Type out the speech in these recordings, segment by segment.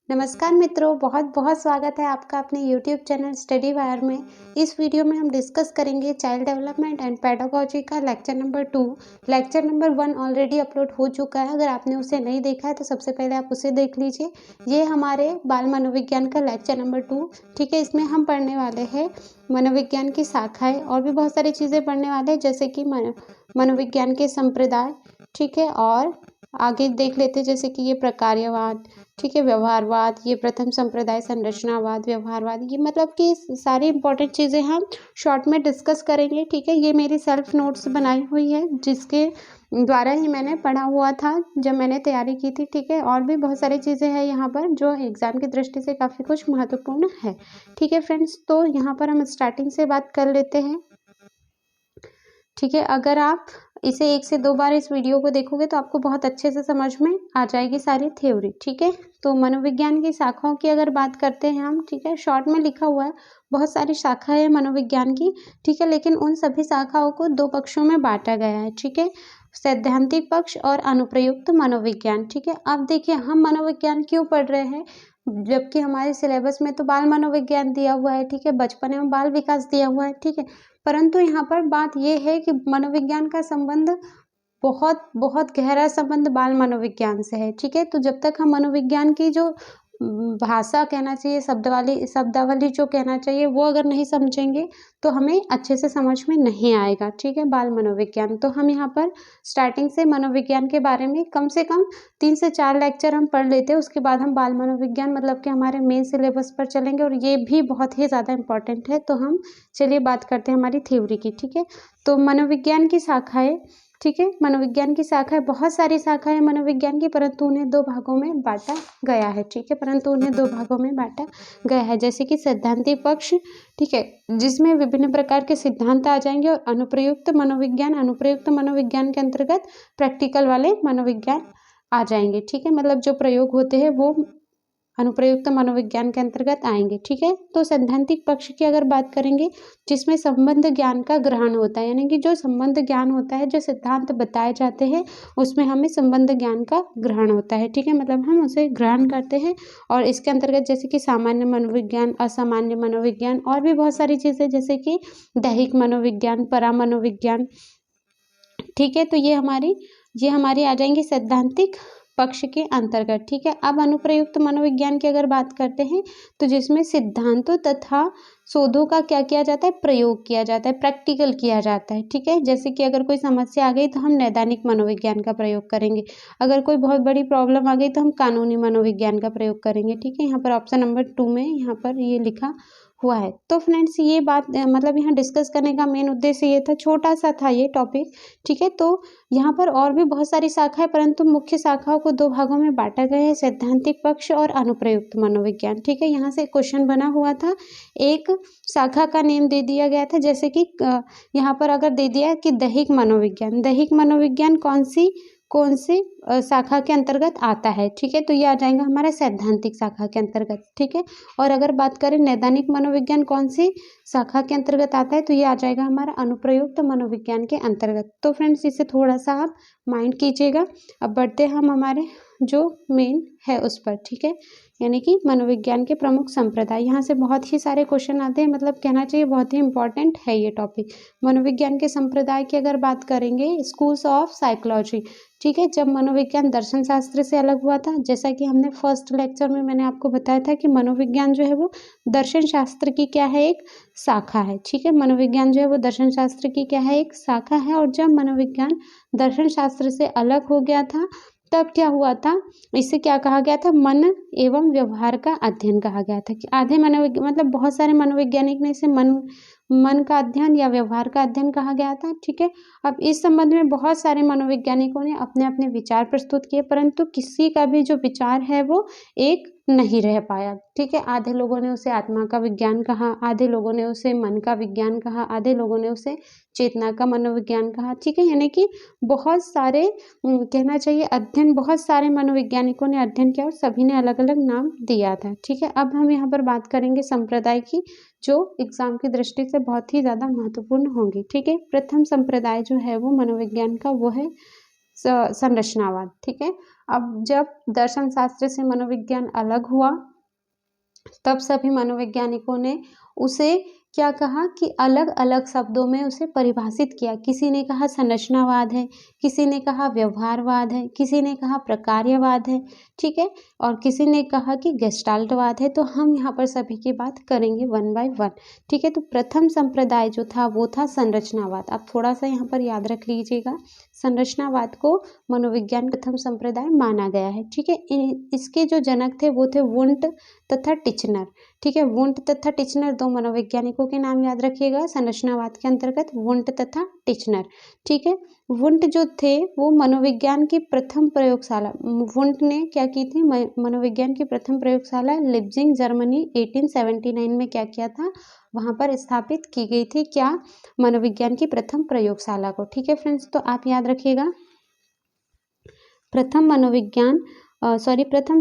नमस्कार मित्रों, बहुत बहुत स्वागत है आपका अपने YouTube चैनल स्टडी वायर में। इस वीडियो में हम डिस्कस करेंगे चाइल्ड डेवलपमेंट एंड पेडागोजी का lecture number 2। Lecture number 1 already upload हो चुका है। अगर आपने उसे नहीं देखा है तो सबसे पहले आप उसे देख लीजिए। ये हमारे बाल मनोविज्ञान का लेक्चर नंबर 2, ठीक है। इसमें हम पढ़ने वाले हैं मनोविज्ञान की शाखाएँ और भी बहुत सारी चीज़ें पढ़ने वाले हैं, जैसे कि मनोविज्ञान के संप्रदाय, ठीक है। और आगे देख लेते हैं जैसे कि ये प्रकार्यवाद, ठीक है, व्यवहारवाद, ये प्रथम संप्रदाय, संरचनावाद, व्यवहारवाद, ये मतलब कि सारी इंपॉर्टेंट चीज़ें हम शॉर्ट में डिस्कस करेंगे, ठीक है। ये मेरी सेल्फ नोट्स बनाई हुई है जिसके द्वारा ही मैंने पढ़ा हुआ था जब मैंने तैयारी की थी, ठीक है। और भी बहुत सारी चीज़ें हैं यहाँ पर जो एग्ज़ाम की दृष्टि से काफ़ी कुछ महत्वपूर्ण है, ठीक है फ्रेंड्स। तो यहाँ पर हम स्टार्टिंग से बात कर लेते हैं, ठीक है। अगर आप इसे 1 से 2 बार इस वीडियो को देखोगे तो आपको बहुत अच्छे से समझ में आ जाएगी सारी थ्योरी, ठीक है। तो मनोविज्ञान की शाखाओं की अगर बात करते हैं हम, ठीक है, शॉर्ट में लिखा हुआ है, बहुत सारी शाखा है मनोविज्ञान की, ठीक है। लेकिन उन सभी शाखाओं को 2 पक्षों में बांटा गया है, ठीक है, सैद्धांतिक पक्ष और अनुप्रयुक्त मनोविज्ञान, ठीक है। अब देखिए हम मनोविज्ञान क्यों पढ़ रहे हैं, जबकि हमारे सिलेबस में तो बाल मनोविज्ञान दिया हुआ है, ठीक है, बचपन एवं बाल विकास दिया हुआ है, ठीक है। परंतु यहाँ पर बात ये है कि मनोविज्ञान का संबंध बहुत बहुत गहरा संबंध बाल मनोविज्ञान से है, ठीक है। तो जब तक हम मनोविज्ञान की जो भाषा कहना चाहिए, शब्दावली जो कहना चाहिए, वो अगर नहीं समझेंगे तो हमें अच्छे से समझ में नहीं आएगा, ठीक है, बाल मनोविज्ञान। तो हम यहाँ पर स्टार्टिंग से मनोविज्ञान के बारे में कम से कम 3 से 4 लेक्चर हम पढ़ लेते हैं। उसके बाद हम बाल मनोविज्ञान मतलब कि हमारे मेन सिलेबस पर चलेंगे और ये भी बहुत ही ज़्यादा इंपॉर्टेंट है। तो हम चलिए बात करते हैं हमारी थ्योरी की, ठीक है। तो मनोविज्ञान की शाखाएँ, ठीक है, मनोविज्ञान की शाखाएँ, बहुत सारी शाखाएँ मनोविज्ञान की, परंतु उन्हें 2 भागों में बांटा गया है, ठीक है, परंतु उन्हें 2 भागों में बांटा गया है। जैसे कि सैद्धांतिक पक्ष, ठीक है, जिसमें विभिन्न प्रकार के सिद्धांत आ जाएंगे, और अनुप्रयुक्त मनोविज्ञान के अंतर्गत प्रैक्टिकल वाले मनोविज्ञान आ जाएंगे, ठीक है, मतलब जो प्रयोग होते हैं वो अनुप्रयुक्त मनोविज्ञान के अंतर्गत आएंगे, ठीक है। तो सैद्धांतिक पक्ष की अगर बात करेंगे, जिसमें संबंध ज्ञान का ग्रहण होता है, यानी कि जो संबंध ज्ञान होता है, जो सिद्धांत बताए जाते हैं, उसमें हमें संबंध ज्ञान का ग्रहण होता है, ठीक है, मतलब हम उसे ग्रहण करते हैं। और इसके अंतर्गत जैसे कि सामान्य मनोविज्ञान, असामान्य मनोविज्ञान, और भी बहुत सारी चीज़ें जैसे कि दैहिक मनोविज्ञान, परामनोविज्ञान, ठीक है। तो ये हमारी आ जाएंगी सैद्धांतिक पक्ष के अंतर्गत, ठीक है। अब अनुप्रयुक्त मनोविज्ञान की अगर बात करते हैं, तो जिसमें सिद्धांतों तथा शोधों का क्या किया जाता है, प्रयोग किया जाता है, प्रैक्टिकल किया जाता है, ठीक है। जैसे कि अगर कोई समस्या आ गई तो हम नैदानिक मनोविज्ञान का प्रयोग करेंगे, अगर कोई बहुत बड़ी प्रॉब्लम आ गई तो हम कानूनी मनोविज्ञान का प्रयोग करेंगे, ठीक है। यहाँ पर ऑप्शन नंबर 2 में यहाँ पर ये लिखा हुआ है। तो फ्रेंड्स ये बात मतलब यहाँ डिस्कस करने का मेन उद्देश्य ये था, छोटा सा था ये टॉपिक, ठीक है। तो यहाँ पर और भी बहुत सारी शाखा है, परंतु मुख्य शाखाओं को 2 भागों में बांटा गया है, सैद्धांतिक पक्ष और अनुप्रयुक्त मनोविज्ञान, ठीक है। यहाँ से क्वेश्चन बना हुआ था, एक शाखा का नेम दे दिया गया था, जैसे कि यहाँ पर अगर दे दिया कि दैहिक मनोविज्ञान कौन सी शाखा के अंतर्गत आता है, ठीक है। तो ये आ जाएगा हमारा सैद्धांतिक शाखा के अंतर्गत, ठीक है। और अगर बात करें नैदानिक मनोविज्ञान कौन सी शाखा के अंतर्गत आता है, तो ये आ जाएगा हमारा अनुप्रयुक्त मनोविज्ञान के अंतर्गत। तो फ्रेंड्स इसे थोड़ा सा आप माइंड कीजिएगा। अब बढ़ते हम हमारे जो मेन है उस पर, ठीक है, यानी कि मनोविज्ञान के प्रमुख संप्रदाय। यहाँ से बहुत ही सारे क्वेश्चन आते हैं, मतलब कहना चाहिए बहुत ही इंपॉर्टेंट है ये टॉपिक। मनोविज्ञान के संप्रदाय की अगर बात करेंगे, स्कूल्स ऑफ साइकोलॉजी, ठीक है, जब मनोविज्ञान दर्शन शास्त्र से अलग हुआ था, जैसा कि हमने फर्स्ट लेक्चर में मैंने आपको बताया था कि मनोविज्ञान जो है वो दर्शन शास्त्र की क्या है, एक शाखा है, ठीक है। मनोविज्ञान जो है वो दर्शन शास्त्र की क्या है, एक शाखा है। और जब मनोविज्ञान दर्शन शास्त्र से अलग हो गया था, तब क्या हुआ था, इसे क्या कहा गया था, मन एवं व्यवहार का अध्ययन कहा गया था। कि आधे मतलब बहुत सारे मनोवैज्ञानिक ने इसे मन का अध्ययन या व्यवहार का अध्ययन कहा गया था, ठीक है। अब इस संबंध में बहुत सारे मनोवैज्ञानिकों ने अपने अपने विचार प्रस्तुत किए, परंतु किसी का भी जो विचार है वो एक नहीं रह पाया, ठीक है। आधे लोगों ने उसे आत्मा का विज्ञान कहा, आधे लोगों ने उसे मन का विज्ञान कहा, आधे लोगों ने उसे चेतना का मनोविज्ञान कहा, ठीक है। यानी कि बहुत सारे कहना चाहिए अध्ययन, बहुत सारे मनोवैज्ञानिकों ने अध्ययन किया और सभी ने अलग अलग नाम दिया था, ठीक है। अब हम यहाँ पर बात करेंगे संप्रदाय की, जो एग्जाम की दृष्टि से बहुत ही ज़्यादा महत्वपूर्ण होंगी, ठीक है। प्रथम संप्रदाय जो है वो मनोविज्ञान का वो है संरचनावाद, ठीक है। अब जब दर्शन शास्त्र से मनोविज्ञान अलग हुआ तब सभी मनोवैज्ञानिकों ने उसे क्या कहा कि अलग अलग शब्दों में उसे परिभाषित किया। किसी ने कहा संरचनावाद है, किसी ने कहा व्यवहारवाद है, किसी ने कहा प्रकार्यवाद है, ठीक है, और किसी ने कहा कि गेस्टाल्टवाद है। तो हम यहाँ पर सभी की बात करेंगे वन बाय वन, ठीक है। तो प्रथम संप्रदाय जो था वो था संरचनावाद। आप थोड़ा सा यहाँ पर याद रख लीजिएगा, संरचनावाद को मनोविज्ञान प्रथम संप्रदाय माना गया है, ठीक है। इसके जो जनक थे वो थे वुंट तथा टिचनर, ठीक है। वुंट तथा टिचनर दो मनोवैज्ञानिकों के नाम याद रखिएगा संरचनावाद के अंतर्गत, वुंट तथा टिचनर, ठीक है। वुंट जो थे वो मनोविज्ञान की प्रथम प्रयोगशाला, वुंट ने क्या की थी, मनोविज्ञान की प्रथम प्रयोगशाला लिप्जिंग जर्मनी 1879 में क्या किया था, वहाँ पर स्थापित की गई थी क्या, मनोविज्ञान की प्रथम प्रयोगशाला को, ठीक है फ्रेंड्स। तो आप याद रखिएगा प्रथम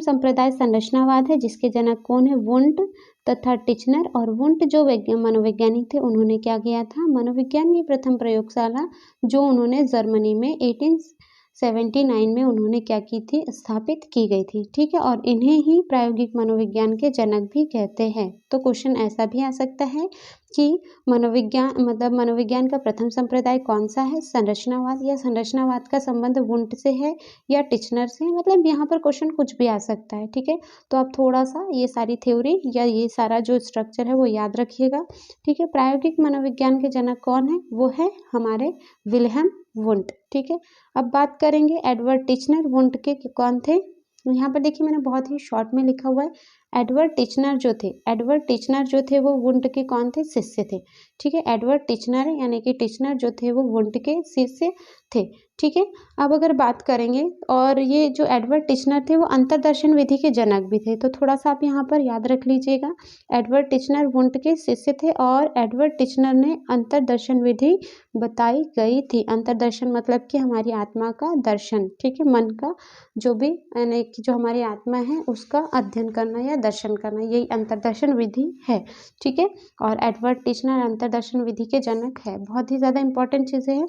संप्रदाय संरचनावाद है जिसके जनक कौन है, वुंट तथा टिचनर। और वुंट जो मनोवैज्ञानिक थे उन्होंने क्या किया था, मनोविज्ञान की प्रथम प्रयोगशाला जो उन्होंने जर्मनी में 1879 में उन्होंने क्या की थी, स्थापित की गई थी, ठीक है। और इन्हें ही प्रायोगिक मनोविज्ञान के जनक भी कहते हैं। तो क्वेश्चन ऐसा भी आ सकता है कि मनोविज्ञान का प्रथम संप्रदाय कौन सा है, संरचनावाद, या संरचनावाद का संबंध वुंट से है या टिचनर से, मतलब यहाँ पर क्वेश्चन कुछ भी आ सकता है, ठीक है। तो आप थोड़ा सा ये सारी थ्योरी या ये सारा जो स्ट्रक्चर है वो याद रखिएगा, ठीक है। प्रायोगिक मनोविज्ञान के जनक कौन है, वो है हमारे विल्हेम वुंट, ठीक है। अब बात करेंगे एडवर्ड टिचनर, वुंट के कौन थे। यहाँ पर देखिए मैंने बहुत ही शॉर्ट में लिखा हुआ है, एडवर्ड टिचनर जो थे वो वुंट के कौन थे, शिष्य थे, ठीक है। एडवर्ड टिचनर यानी कि टिचनर जो थे वो वुंट के शिष्य थे, ठीक है। अब अगर बात करेंगे, और ये जो एडवर्ड टिचनर थे वो अंतर्दर्शन विधि के जनक भी थे, तो थोड़ा सा आप यहाँ पर याद रख लीजिएगा, एडवर्ड टिचनर वुंट के शिष्य थे और एडवर्ड टिचनर ने अंतर्दर्शन विधि बताई गई थी। अंतर्दर्शन मतलब कि हमारी आत्मा का दर्शन, ठीक है, मन का जो भी यानी कि जो हमारी आत्मा है उसका अध्ययन करना या दर्शन करना, यही अंतर्दर्शन विधि है, ठीक है। और एडवर्ड टिचनर अंतर्दर्शन विधि के जनक है। बहुत ही ज़्यादा इंपॉर्टेंट चीज़ें हैं।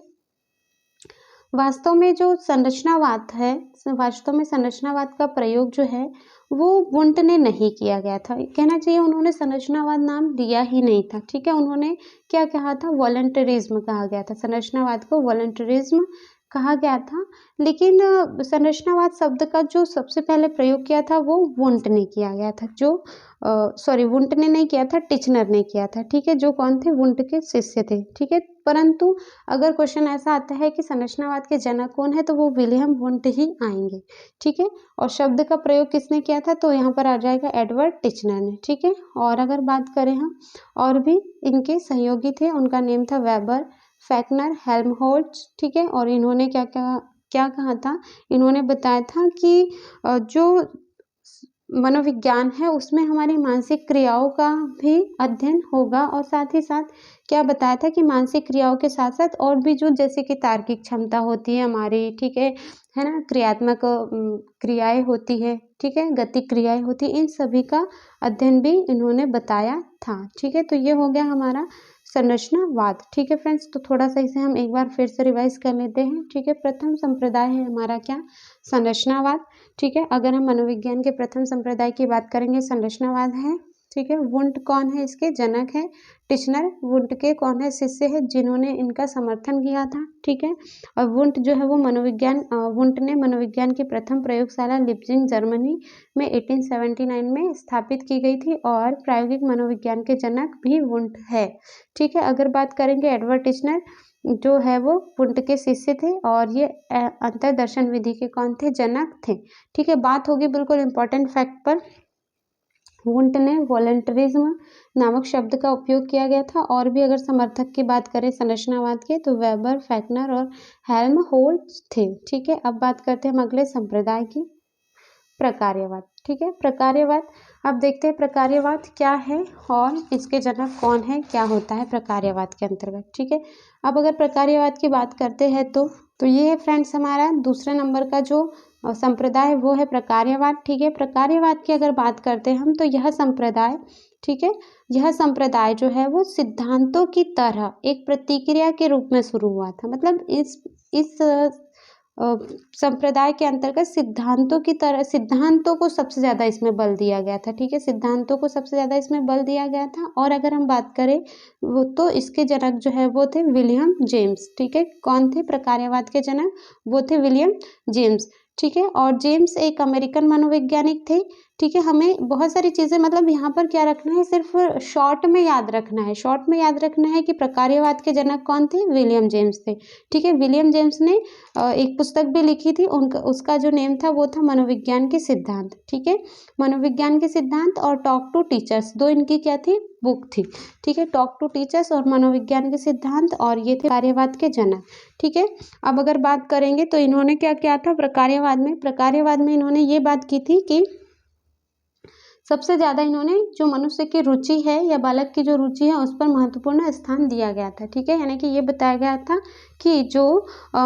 वास्तव में संरचनावाद का प्रयोग जो है वो वुंट ने नहीं किया गया था, कहना चाहिए उन्होंने संरचनावाद नाम लिया ही नहीं था, ठीक है। उन्होंने क्या कहा था, वॉलंटरिज्म कहा गया था, संरचनावाद को वॉलंटरिज्म कहा गया था। लेकिन संरचनावाद शब्द का जो सबसे पहले प्रयोग किया था वो वुंट ने किया गया था, वुंट ने नहीं किया था, टिचनर ने किया था, ठीक है। जो कौन थे, वुंट के शिष्य थे, ठीक है। परंतु अगर क्वेश्चन ऐसा आता है कि संरचनावाद के जनक कौन है तो वो विलियम वुंट ही आएंगे, ठीक है। और शब्द का प्रयोग किसने किया था, तो यहाँ पर आ जाएगा एडवर्ड टिचनर ने, ठीक है। और अगर बात करें हम, और भी इनके सहयोगी थे, उनका नेम था वेबर, फैक्नर, हेल्महोल्ट्ज, ठीक है। और इन्होंने क्या कहा था, इन्होंने बताया था कि जो मनोविज्ञान है उसमें हमारी मानसिक क्रियाओं का भी अध्ययन होगा, और साथ ही साथ क्या बताया था कि मानसिक क्रियाओं के साथ साथ और भी जो जैसे कि तार्किक क्षमता होती है हमारी, ठीक है ना, क्रियात्मक क्रियाएं होती है, ठीक है, गति क्रियाएं होती है, इन सभी का अध्ययन भी इन्होंने बताया था, ठीक है। तो ये हो गया हमारा संरचनावाद, ठीक है फ्रेंड्स। तो थोड़ा सा इसे हम एक बार फिर से रिवाइज कर लेते हैं, ठीक है। प्रथम संप्रदाय है हमारा क्या, संरचनावाद, ठीक है। अगर हम मनोविज्ञान के प्रथम संप्रदाय की बात करेंगे, संरचनावाद है, ठीक है। वुंट कौन है, इसके जनक है, टिचनर वुंट के कौन है, शिष्य है जिन्होंने इनका समर्थन किया था, ठीक है। और वुंट जो है वो वुंट ने मनोविज्ञान की प्रथम प्रयोगशाला लिप्जिंग जर्मनी में 1879 में स्थापित की गई थी, और प्रायोगिक मनोविज्ञान के जनक भी वुंट है, ठीक है। अगर बात करेंगे एडवर्ड टिचनर जो है वो वुंट के शिष्य थे, और ये अंतर्दर्शन विधि के कौन थे, जनक थे, ठीक है। बात होगी बिल्कुल इंपॉर्टेंट फैक्ट पर, वुंट ने वॉलंटरिज्म नामक शब्द का उपयोग किया गया था। और भी अगर समर्थक की बात करें संरचनावाद के तो वेबर, फैक्नर और हेल्महोल्ट्ज थे, ठीक है। अब बात करते हैं हम अगले संप्रदाय की, प्रकार्यवाद, ठीक है। प्रकार्यवाद, अब देखते हैं प्रकार्यवाद क्या है और इसके जनक कौन है, क्या होता है प्रकार्यवाद के अंतर्गत, ठीक है। अब अगर प्रकार्यवाद की बात करते हैं तो ये है फ्रेंड्स हमारा दूसरे नंबर का जो संप्रदाय वो है प्रकार्यवाद, ठीक है। प्रकार्यवाद की अगर बात करते हैं हम तो यह संप्रदाय, ठीक है, यह संप्रदाय जो है वो सिद्धांतों की तरह एक प्रतिक्रिया के रूप में शुरू हुआ था। मतलब इस संप्रदाय के अंतर्गत सिद्धांतों को सबसे ज़्यादा इसमें बल दिया गया था। ठीक है, सिद्धांतों को सबसे ज़्यादा इसमें बल दिया गया था। और अगर हम बात करें वो तो इसके जनक जो है वो थे विलियम जेम्स। ठीक है, कौन थे प्रकार्यवाद के जनक? वो थे विलियम जेम्स। ठीक है, और जेम्स एक अमेरिकन मनोवैज्ञानिक थे। ठीक है, हमें बहुत सारी चीज़ें मतलब यहाँ पर क्या रखना है, सिर्फ शॉर्ट में याद रखना है। शॉर्ट में याद रखना है कि प्रकार्यवाद के जनक कौन थे? विलियम जेम्स थे। ठीक है, विलियम जेम्स ने एक पुस्तक भी लिखी थी, उसका जो नेम था वो था मनोविज्ञान के सिद्धांत। ठीक है, मनोविज्ञान के सिद्धांत और टॉक टू टीचर्स, दो इनकी क्या थी? बुक थी। ठीक है, टॉक टू टीचर्स और मनोविज्ञान के सिद्धांत, और ये थे प्रकार्यवाद के जनक। ठीक है, अब अगर बात करेंगे तो इन्होंने क्या किया था प्रकार्यवाद में इन्होंने ये बात की थी कि सबसे ज़्यादा इन्होंने जो मनुष्य की रुचि है या बालक की जो रुचि है उस पर महत्वपूर्ण स्थान दिया गया था। ठीक है, यानी कि ये बताया गया था कि जो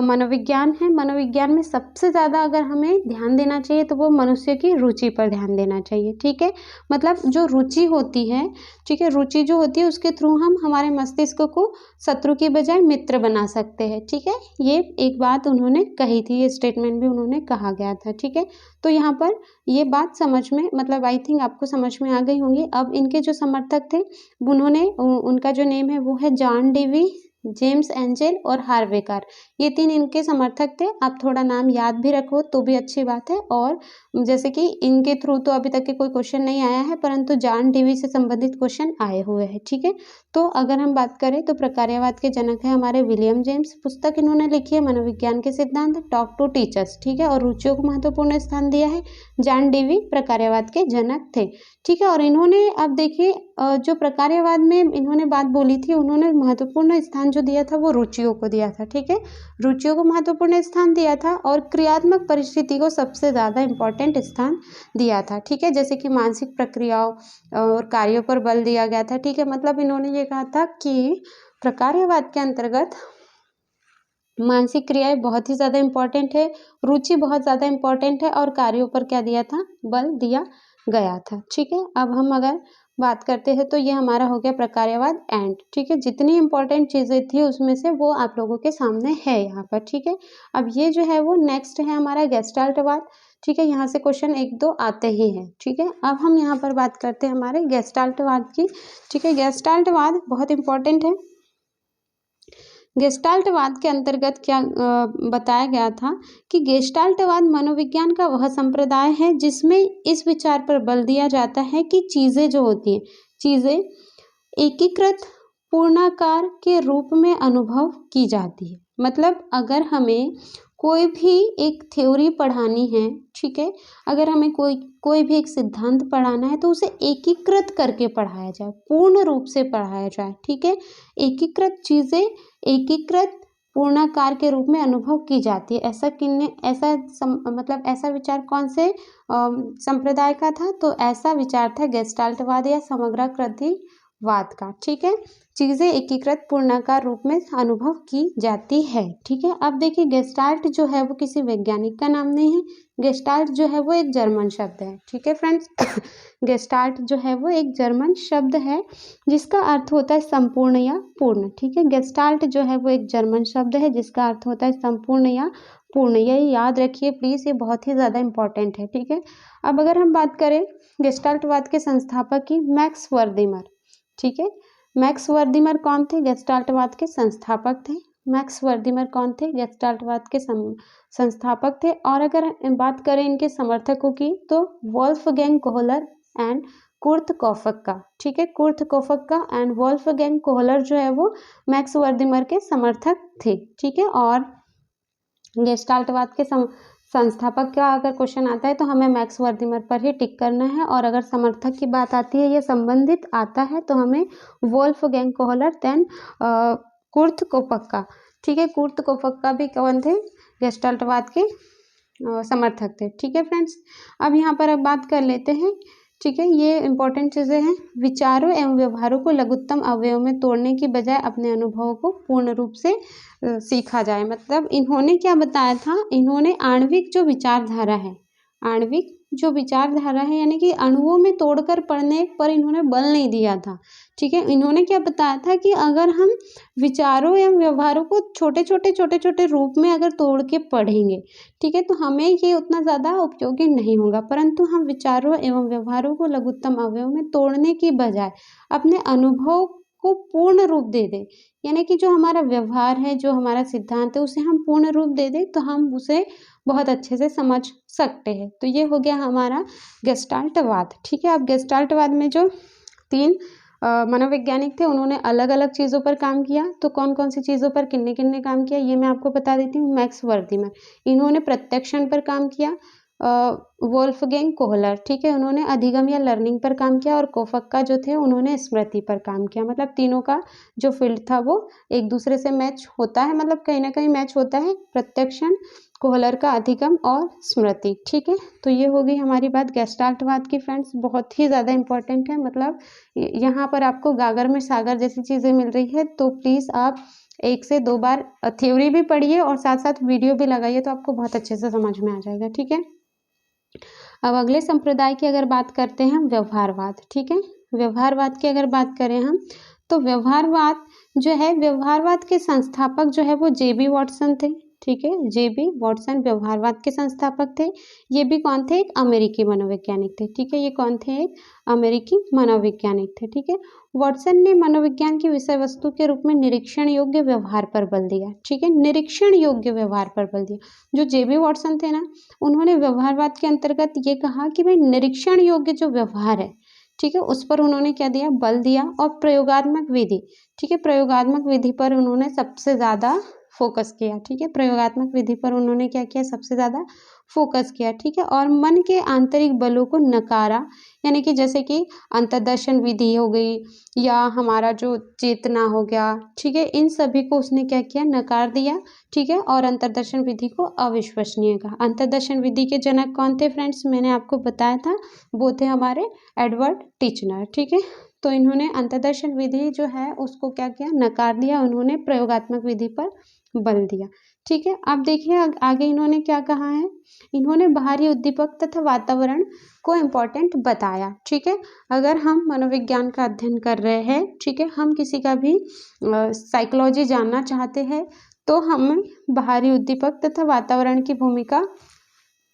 मनोविज्ञान है, मनोविज्ञान में सबसे ज़्यादा अगर हमें ध्यान देना चाहिए तो वो मनुष्य की रुचि पर ध्यान देना चाहिए। ठीक है, मतलब जो रुचि होती है, ठीक है, रुचि जो होती है उसके थ्रू हम हमारे मस्तिष्क को शत्रु की बजाय मित्र बना सकते हैं। ठीक है, ये एक बात उन्होंने कही थी, ये स्टेटमेंट भी उन्होंने कहा गया था। ठीक है, तो यहाँ पर ये बात समझ में मतलब आई थिंक आपको समझ में आ गई होंगी। अब इनके जो समर्थक थे उन्होंने उनका जो नेम है वो है जॉन डेवी, जेम्स एंजल और हार्वेकर, ये तीन इनके समर्थक थे। आप थोड़ा नाम याद भी रखो तो भी अच्छी बात है। और जैसे कि इनके थ्रू तो अभी तक के कोई क्वेश्चन नहीं आया है, परंतु जॉन डेवी से संबंधित क्वेश्चन आए हुए हैं। ठीक है, तो अगर हम बात करें तो प्रकार्यवाद के जनक है हमारे विलियम जेम्स। पुस्तक इन्होंने लिखी है मनोविज्ञान के सिद्धांत, टॉक टू टीचर्स। ठीक है, और रुचियों को महत्वपूर्ण स्थान दिया है। जॉन डेवी प्रकार्यवाद के जनक थे। ठीक है, और इन्होंने अब देखिए जो प्रकार्यवाद में इन्होंने बात बोली थी, उन्होंने महत्वपूर्ण स्थान जो दिया था वो रुचियों को दिया था। ठीक है, रुचियों को महत्वपूर्ण स्थान दिया था और क्रियात्मक परिस्थिति को सबसे ज़्यादा इम्पोर्टेंट स्थान दिया था। ठीक है, जैसे कि मानसिक प्रक्रियाओं और कार्यों पर बल दिया गया था। ठीक है, मतलब इन्होंने ये कहा था कि प्रकार्यवाद के अंतर्गत मानसिक क्रियाएं बहुत ही ज़्यादा इम्पोर्टेंट है, रुचि बहुत ज़्यादा इम्पोर्टेंट है और कार्यों पर क्या दिया था? बल दिया गया था। ठीक है, अब हम अगर बात करते हैं तो ये हमारा हो गया प्रकार्यवाद एंड। ठीक है, जितनी इम्पोर्टेंट चीज़ें थी उसमें से वो आप लोगों के सामने है यहाँ पर। ठीक है, अब ये जो है वो नेक्स्ट है हमारा गेस्टाल्टवाद। ठीक है, यहाँ से क्वेश्चन एक दो आते ही हैं। ठीक है, अब हम यहाँ पर बात करते हैं हमारे गेस्टाल्टवाद की। ठीक है, गेस्टाल्टवाद बहुत इंपॉर्टेंट है। गेस्टाल्टवाद के अंतर्गत क्या बताया गया था कि गेस्टाल्टवाद मनोविज्ञान का वह संप्रदाय है जिसमें इस विचार पर बल दिया जाता है कि चीज़ें जो होती हैं, चीज़ें एकीकृत पूर्णाकार के रूप में अनुभव की जाती है। मतलब अगर हमें कोई भी एक थ्योरी पढ़ानी है, ठीक है, अगर हमें कोई भी एक सिद्धांत पढ़ाना है तो उसे एकीकृत करके पढ़ाया जाए, पूर्ण रूप से पढ़ाया जाए। ठीक है, एकीकृत चीज़ें एकीकृत पूर्णाकार के रूप में अनुभव की जाती है। ऐसा विचार कौन से संप्रदाय का था? तो ऐसा विचार था गेस्टाल्टवाद या समग्राकृतिवाद का। ठीक है, चीज़ें एकीकृत पूर्णाकार रूप में अनुभव की जाती है। ठीक है, अब देखिए गेस्टाल्ट जो है वो किसी वैज्ञानिक का नाम नहीं है, गेस्टाल्ट जो है वो एक जर्मन शब्द है। ठीक है फ्रेंड्स, गेस्टाल्ट जो है वो एक जर्मन शब्द है जिसका अर्थ होता है संपूर्ण या पूर्ण। ठीक है, गेस्टाल्ट जो है वो एक जर्मन शब्द है जिसका अर्थ होता है संपूर्ण या पूर्ण। यही याद रखिए प्लीज़, ये बहुत ही ज़्यादा इंपॉर्टेंट है। ठीक है, अब अगर हम बात करें गेस्टाल्टवाद के संस्थापक की, मैक्स वर्दिमर। ठीक है, मैक्स वर्दिमर कौन थे? गेस्टाल्टवाद के संस्थापक थे। मैक्स वर्दिमर कौन थे? गेस्टाल्टवाद के संस्थापक थे। और अगर बात करें इनके समर्थकों की तो वोल्फगैंग कोहलर एंड कुर्ट कोफक का। ठीक है, कुर्ट कोफक का एंड वोल्फगैंग कोहलर जो है वो मैक्स वर्दिमर के समर्थक थे। ठीक है, और गेस्टाल्टवाद के संस्थापक का अगर क्वेश्चन आता है तो हमें मैक्स वर्दिमर पर ही टिक करना है, और अगर समर्थक की बात आती है या संबंधित आता है तो हमें वोल्फगैंग कोहलर देन कुर्ट कोफक का। ठीक है, कुर्ट कोफक का भी कौन थे? गेस्टाल्टवाद के समर्थक थे। ठीक है फ्रेंड्स, अब यहाँ पर अब बात कर लेते हैं। ठीक है, ये इंपॉर्टेंट चीज़ें हैं। विचारों एवं व्यवहारों को लघुत्तम अवयवों में तोड़ने की बजाय अपने अनुभवों को पूर्ण रूप से सीखा जाए। मतलब इन्होंने क्या बताया था? इन्होंने आणविक जो विचारधारा है, आणविक जो विचारधारा है यानी कि अणुओं में तोड़कर पढ़ने पर इन्होंने बल नहीं दिया था। ठीक है, इन्होंने क्या बताया था कि अगर हम विचारों या व्यवहारों को छोटे छोटे रूप में अगर तोड़ के पढ़ेंगे, ठीक है, तो हमें ये उतना ज़्यादा उपयोगी नहीं होगा, परंतु हम विचारों एवं व्यवहारों को लघुत्तम अवयव में तोड़ने की बजाय अपने अनुभव को पूर्ण रूप दे दें, यानी कि जो हमारा व्यवहार है, जो हमारा सिद्धांत है, उसे हम पूर्ण रूप दे दें तो हम उसे बहुत अच्छे से समझ सकते हैं। तो ये हो गया हमारा गेस्टाल्टवाद। ठीक है, अब गेस्टाल्टवाद में जो 3 मनोवैज्ञानिक थे, उन्होंने अलग अलग चीज़ों पर काम किया। तो कौन कौन सी चीज़ों पर किन्ने किन्ने काम किया ये मैं आपको बता देती हूँ। मैक्स वर्दीमैन, इन्होंने प्रत्यक्षण पर काम किया। वोल्फगैंग कोहलर, ठीक है, उन्होंने अधिगम या लर्निंग पर काम किया। और कोफक्का जो थे उन्होंने स्मृति पर काम किया। मतलब तीनों का जो फील्ड था वो एक दूसरे से मैच होता है, मतलब कहीं ना कहीं मैच होता है। प्रत्यक्षण, कोहलर का अधिगम और स्मृति। ठीक है, तो ये हो गई हमारी बात गेस्टाल्टवाद की फ्रेंड्स, बहुत ही ज़्यादा इंपॉर्टेंट है। मतलब यहाँ पर आपको गागर में सागर जैसी चीज़ें मिल रही है, तो प्लीज़ आप 1 से 2 बार थ्योरी भी पढ़िए और साथ साथ वीडियो भी लगाइए, तो आपको बहुत अच्छे से समझ में आ जाएगा। ठीक है, अब अगले संप्रदाय की अगर बात करते हैं हम, व्यवहारवाद। ठीक है, व्यवहारवाद की अगर बात करें हम, तो व्यवहारवाद जो है, व्यवहारवाद के संस्थापक जो है वो जे.बी. वॉटसन थे। ठीक है, जे.बी. वॉटसन व्यवहारवाद के संस्थापक थे। ये भी कौन थे? एक अमेरिकी मनोवैज्ञानिक थे। ठीक है, ये कौन थे? एक अमेरिकी मनोवैज्ञानिक थे। ठीक है, वॉटसन ने मनोविज्ञान की विषय वस्तु के रूप में निरीक्षण योग्य व्यवहार पर बल दिया। ठीक है, निरीक्षण योग्य व्यवहार पर बल दिया। जो जे.बी. वॉटसन थे ना, उन्होंने व्यवहारवाद के अंतर्गत ये कहा कि भाई निरीक्षण योग्य जो व्यवहार है, ठीक है, उस पर उन्होंने क्या दिया? बल दिया। और प्रयोगात्मक विधि, ठीक है, प्रयोगात्मक विधि पर उन्होंने सबसे ज़्यादा फोकस किया। ठीक है, प्रयोगात्मक विधि पर उन्होंने क्या किया? सबसे ज़्यादा फोकस किया। ठीक है, और मन के आंतरिक बलों को नकारा, यानी कि जैसे कि अंतर्दर्शन विधि हो गई या हमारा जो चेतना हो गया, ठीक है, इन सभी को उसने क्या किया? नकार दिया। ठीक है, और अंतर्दर्शन विधि को अविश्वसनीय कहा। अंतर्दर्शन विधि के जनक कौन थे फ्रेंड्स? मैंने आपको बताया था, वो थे हमारे एडवर्ड टिचनर। ठीक है, तो इन्होंने अंतर्दर्शन विधि जो है उसको क्या किया? नकार दिया। उन्होंने प्रयोगात्मक विधि पर बल दिया। ठीक है, अब देखिए आगे इन्होंने क्या कहा है। इन्होंने बाहरी उद्दीपक तथा वातावरण को इम्पोर्टेंट बताया। ठीक है, अगर हम मनोविज्ञान का अध्ययन कर रहे हैं, ठीक है, हम किसी का भी साइकोलॉजी जानना चाहते हैं, तो हमें बाहरी उद्दीपक तथा वातावरण की भूमिका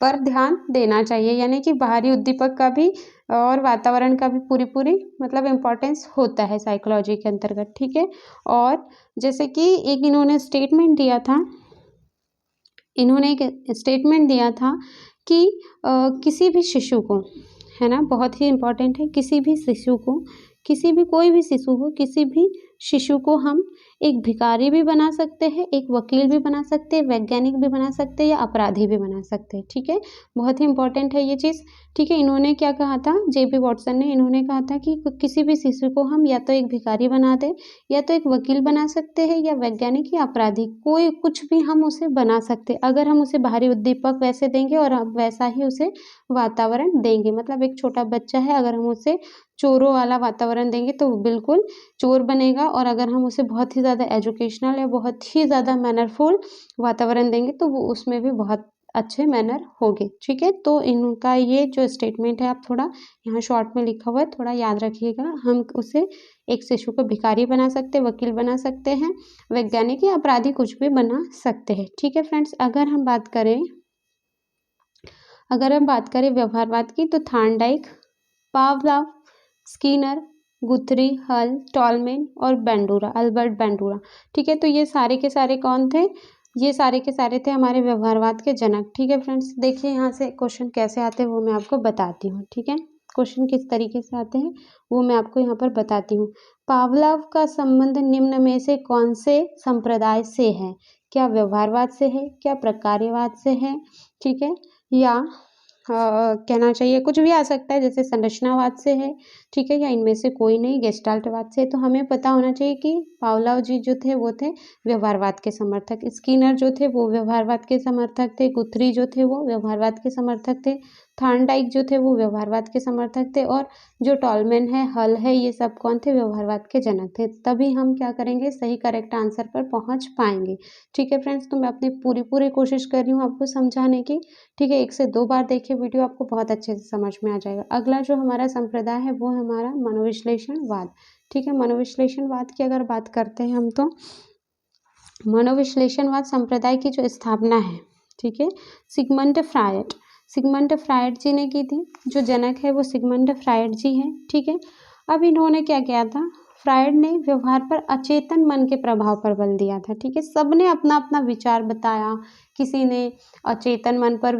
पर ध्यान देना चाहिए। यानी कि बाहरी उद्दीपक का भी और वातावरण का भी पूरी मतलब इम्पोर्टेंस होता है साइकोलॉजी के अंतर्गत। ठीक है, और जैसे कि एक इन्होंने स्टेटमेंट दिया था, कि किसी भी शिशु को, है ना, बहुत ही इम्पोर्टेंट है, किसी भी शिशु को, कोई भी शिशु हो, किसी भी शिशु को हम एक भिखारी भी बना सकते हैं, एक वकील भी बना सकते हैं, वैज्ञानिक भी बना सकते हैं या अपराधी भी बना सकते हैं। ठीक है, बहुत ही इंपॉर्टेंट है ये चीज़। ठीक है, इन्होंने क्या कहा था? जे.बी. वॉटसन ने, इन्होंने कहा था कि किसी भी शिशु को हम या तो एक भिखारी बना दें, या तो एक वकील बना सकते हैं, या वैज्ञानिक या अपराधी, कोई कुछ भी हम उसे बना सकते हैं, अगर हम उसे बाहरी उद्दीपक वैसे देंगे और हम वैसा ही उसे वातावरण देंगे। मतलब एक छोटा बच्चा है, अगर हम उसे चोरों वाला वातावरण देंगे तो वो बिल्कुल चोर बनेगा, और अगर हम उसे बहुत ही ज़्यादा एजुकेशनल या बहुत ही ज़्यादा मैनरफुल वातावरण देंगे तो वो उसमें भी बहुत अच्छे मैनर होंगे। ठीक है, तो इनका ये जो स्टेटमेंट है, आप थोड़ा यहाँ शॉर्ट में लिखा हुआ है, थोड़ा याद रखिएगा। हम उसे एक शिशु को भिखारी बना सकते हैं, वकील बना सकते हैं, वैज्ञानिक या अपराधी कुछ भी बना सकते हैं। ठीक है फ्रेंड्स, अगर हम बात करें व्यवहारवाद की, तो थार्नडाइक, पावलोव, स्किनर, गुथरी, हल, टॉलमैन और अल्बर्ट बेंडूरा। ठीक है, तो ये सारे के सारे कौन थे? ये सारे के सारे थे हमारे व्यवहारवाद के जनक। ठीक है फ्रेंड्स, देखिए यहाँ से क्वेश्चन कैसे आते हैं वो मैं आपको बताती हूँ। ठीक है, क्वेश्चन किस तरीके से आते हैं वो मैं आपको यहाँ पर बताती हूँ। पावलोव का संबंध निम्न में से कौन से संप्रदाय से है? क्या व्यवहारवाद से है, क्या प्रकार्यवाद से है, ठीक है, या कहना चाहिए कुछ भी आ सकता है, जैसे संरचनावाद से है, ठीक है, या इनमें से कोई नहीं, गेस्टाल्टवाद से। तो हमें पता होना चाहिए कि पावलोव जी जो थे वो थे व्यवहारवाद के समर्थक, स्किनर जो थे वो व्यवहारवाद के समर्थक थे, गुथरी जो थे वो व्यवहारवाद के समर्थक थे, थॉर्नडाइक जो थे वो व्यवहारवाद के समर्थक थे, और जो टॉलमैन है, हल है, ये सब कौन थे? व्यवहारवाद के जनक थे। तभी हम क्या करेंगे? सही करेक्ट आंसर पर पहुंच पाएंगे। ठीक है फ्रेंड्स, तो मैं अपनी पूरी कोशिश कर रही हूँ आपको समझाने की। ठीक है, 1 से 2 बार देखिए वीडियो, आपको बहुत अच्छे से समझ में आ जाएगा। अगला जो हमारा संप्रदाय है वो है हमारा मनोविश्लेषणवाद। ठीक है, मनोविश्लेषणवाद की अगर बात करते हैं हम, तो मनोविश्लेषणवाद संप्रदाय की जो स्थापना है, ठीक है, सिगमंड फ्रायड जी ने की थी। जो जनक है वो सिगमंड फ्रायड जी हैं। ठीक है, अब इन्होंने क्या किया था? फ्रायड ने व्यवहार पर अचेतन मन के प्रभाव पर बल दिया था। ठीक है, सबने अपना अपना विचार बताया। किसी ने अचेतन मन पर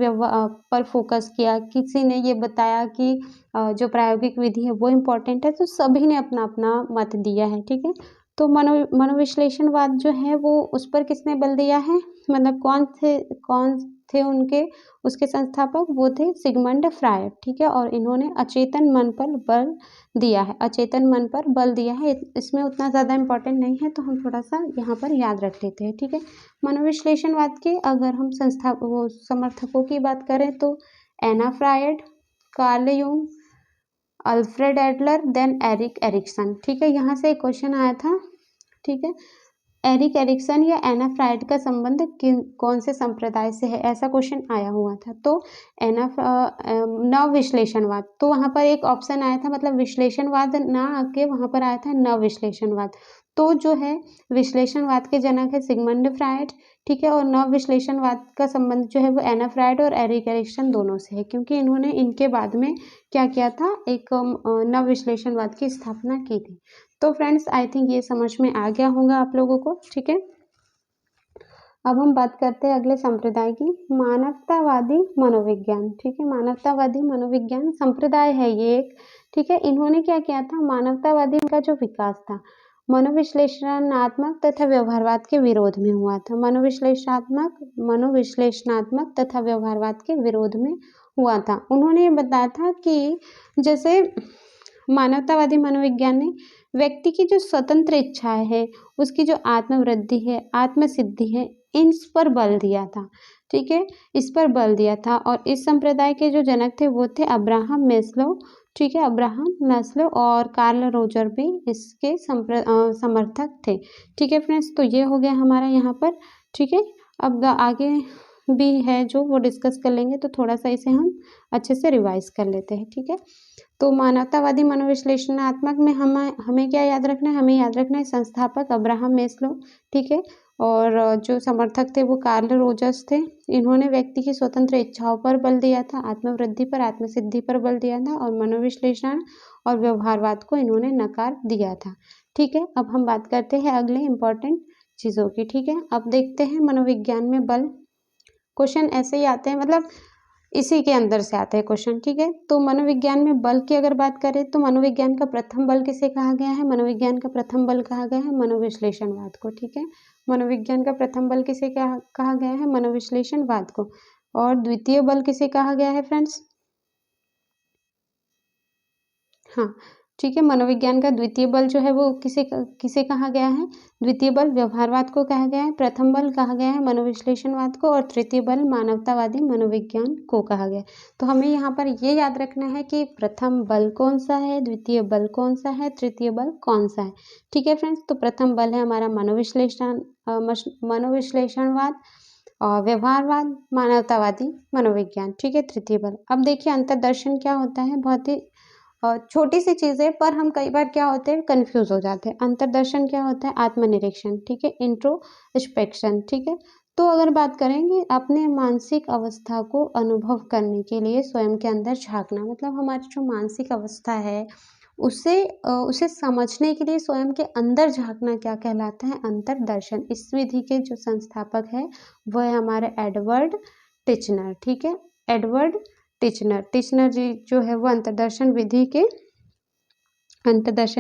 पर फोकस किया, किसी ने ये बताया कि जो प्रायोगिक विधि है वो इम्पोर्टेंट है। तो सभी ने अपना अपना मत दिया है। ठीक है, तो मनोविश्लेषणवाद जो है वो उस पर किसने बल दिया है? मतलब कौन थे उनके उसके संस्थापक? वो थे सिगमंड फ्रायड। ठीक है, और इन्होंने अचेतन मन पर बल दिया है। अचेतन मन पर बल दिया है, इसमें उतना ज़्यादा इम्पोर्टेंट नहीं है, तो हम थोड़ा सा यहाँ पर याद रख लेते हैं। ठीक है, मनोविश्लेषणवाद के अगर हम समर्थकों की बात करें तो Anna Freud, Carl Jung, Alfred Adler, then Erik Erikson. ठीक है, यहाँ से एक क्वेश्चन आया था। ठीक है, एरिक एरिक्सन या एना फ्रायड का संबंध कौन से संप्रदाय से है? ऐसा क्वेश्चन आया हुआ था। तो नव विश्लेषणवाद, तो वहाँ पर एक ऑप्शन आया था, मतलब विश्लेषणवाद ना आके वहाँ पर आया था नव विश्लेषणवाद। तो जो है विश्लेषणवाद के जनक है सिगमंड फ्रायड। ठीक है, और नव विश्लेषणवाद का संबंध जो है वो एना फ्रायड और एरिक एरिक्सन दोनों से है, क्योंकि इन्होंने इनके बाद में क्या किया था? एक नव विश्लेषणवाद की स्थापना की थी। तो फ्रेंड्स, आई थिंक ये समझ में आ गया होगा आप लोगों को। ठीक है, अब हम बात करते हैं अगले संप्रदाय की, मानवतावादी मनोविज्ञान। ठीक है, मानवतावादी मनोविज्ञान संप्रदाय है ये एक। ठीक है, इन्होंने क्या किया था? मानवतावादी का जो विकास था मनोविश्लेषणात्मक तथा व्यवहारवाद के विरोध में हुआ था। मनोविश्लेषणात्मक तथा व्यवहारवाद के विरोध में हुआ था। उन्होंने ये बताया था कि जैसे मानवतावादी मनोविज्ञान ने व्यक्ति की जो स्वतंत्र इच्छाएं है, उसकी जो आत्मवृद्धि है, आत्मसिद्धि है, इस पर बल दिया था। ठीक है, इस पर बल दिया था, और इस संप्रदाय के जो जनक थे वो थे अब्राहम मैस्लो। ठीक है, अब्राहम मैस्लो और कार्ल रोजर भी इसके समर्थक थे। ठीक है फ्रेंड्स, तो ये हो गया हमारा यहाँ पर। ठीक है, अब आगे भी है जो वो डिस्कस कर लेंगे, तो थोड़ा सा इसे हम अच्छे से रिवाइज कर लेते हैं। ठीक है, तो मानवतावादी मनोविश्लेषणात्मक में हमें क्या याद रखना है? हमें याद रखना है संस्थापक अब्राहम मैस्लो। ठीक है, और जो समर्थक थे वो कार्ल रोजर्स थे। इन्होंने व्यक्ति की स्वतंत्र इच्छाओं पर बल दिया था, आत्मवृद्धि पर, आत्मसिद्धि पर बल दिया था, और मनोविश्लेषण और व्यवहारवाद को इन्होंने नकार दिया था। ठीक है, अब हम बात करते हैं अगले इम्पोर्टेंट चीज़ों की। ठीक है, अब देखते हैं मनोविज्ञान में बल। क्वेश्चन ऐसे ही आते हैं, मतलब इसी के अंदर से आते हैं क्वेश्चन। ठीक है, तो मनोविज्ञान में बल की अगर बात करें तो मनोविज्ञान का प्रथम बल किसे कहा गया है? मनोविज्ञान का प्रथम बल कहा गया है मनोविश्लेषणवाद को। ठीक है, मनोविज्ञान का प्रथम बल किसे कहा गया है? मनोविश्लेषणवाद को। और द्वितीय बल किसे कहा गया है फ्रेंड्स? हाँ, ठीक है, मनोविज्ञान का द्वितीय बल जो है वो किसे कहा गया है? द्वितीय बल व्यवहारवाद को कहा गया है, प्रथम बल कहा गया है मनोविश्लेषणवाद को, और तृतीय बल मानवतावादी मनोविज्ञान को कहा गया है। तो हमें यहाँ पर ये याद रखना है कि प्रथम बल कौन सा है, द्वितीय बल कौन सा है, तृतीय बल कौन सा है। ठीक है फ्रेंड्स, तो प्रथम बल है हमारा मनोविश्लेषणवाद, और व्यवहारवाद मानवतावादी मनोविज्ञान। ठीक है, तृतीय बल। अब देखिए अंतर्दर्शन क्या होता है? बहुत ही छोटी सी चीज़ है, पर हम कई बार क्या होते हैं? कंफ्यूज हो जाते हैं। अंतर्दर्शन क्या होता है? आत्मनिरीक्षण। ठीक है, इंट्रोस्पेक्शन। ठीक है, तो अगर बात करेंगे अपने मानसिक अवस्था को अनुभव करने के लिए स्वयं के अंदर झांकना, मतलब हमारी जो मानसिक अवस्था है उसे समझने के लिए स्वयं के अंदर झांकना क्या कहलाता है? अंतर्दर्शन। इस विधि के जो संस्थापक है वह है हमारे एडवर्ड टिचनर। ठीक है, एडवर्ड टिचनर जी जो है वो अंतर्दर्शन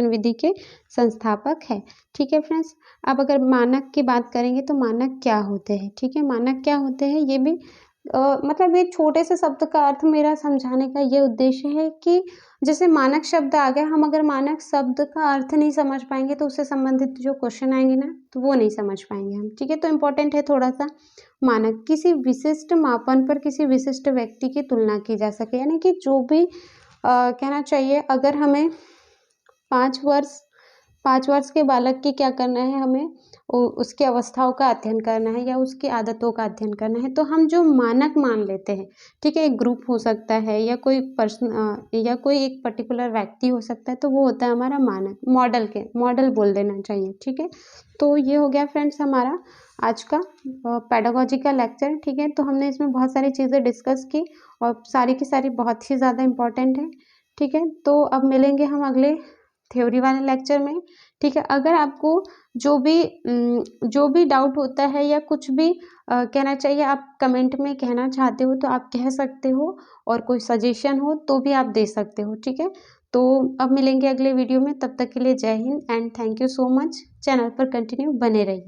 विधि के संस्थापक है। ठीक है फ्रेंड्स, अब अगर मानक की बात करेंगे तो मानक क्या होते हैं? ठीक है, मानक क्या होते हैं ये भी मतलब ये छोटे से शब्द का अर्थ मेरा समझाने का ये उद्देश्य है कि जैसे मानक शब्द आ गया, हम अगर मानक शब्द का अर्थ नहीं समझ पाएँगे तो उससे संबंधित जो क्वेश्चन आएँगे ना, तो वो नहीं समझ पाएँगे हम, ठीक है? तो इम्पोर्टेंट है थोड़ा-सा मानक, किसी विशिष्ट मापन पर किसी विशिष्ट व्यक्ति की तुलना की जा सके, यानी कि जो भी कहना चाहिए, अगर हमें 5 वर्ष 5 वर्ष के बालक की क्या करना है, हमें उसकी अवस्थाओं का अध्ययन करना है या उसकी आदतों का अध्ययन करना है, तो हम जो मानक मान लेते हैं, ठीक है? एक ग्रुप हो सकता है या कोई या कोई एक पर्टिकुलर व्यक्ति हो सकता है, तो वो होता है हमारा मानक, मॉडल बोल देना चाहिए, ठीक है? तो ये हो गया फ्रेंड्स हमारा आज का पेडागोजी का लेक्चर, ठीक है? तो हमने इसमें बहुत सारी चीज़ें डिस्कस की और सारी की सारी बहुत ही ज़्यादा इम्पोर्टेंट है, ठीक है? तो अब मिलेंगे हम अगले थ्योरी वाले लेक्चर में, ठीक है? अगर आपको जो भी डाउट होता है या कुछ भी कहना चाहिए, आप कमेंट में कहना चाहते हो तो आप कह सकते हो, और कोई सजेशन हो तो भी आप दे सकते हो, ठीक है? तो अब मिलेंगे अगले वीडियो में, तब तक के लिए जय Hind and thank you so much. Channel पर कंटिन्यू बने रहिए।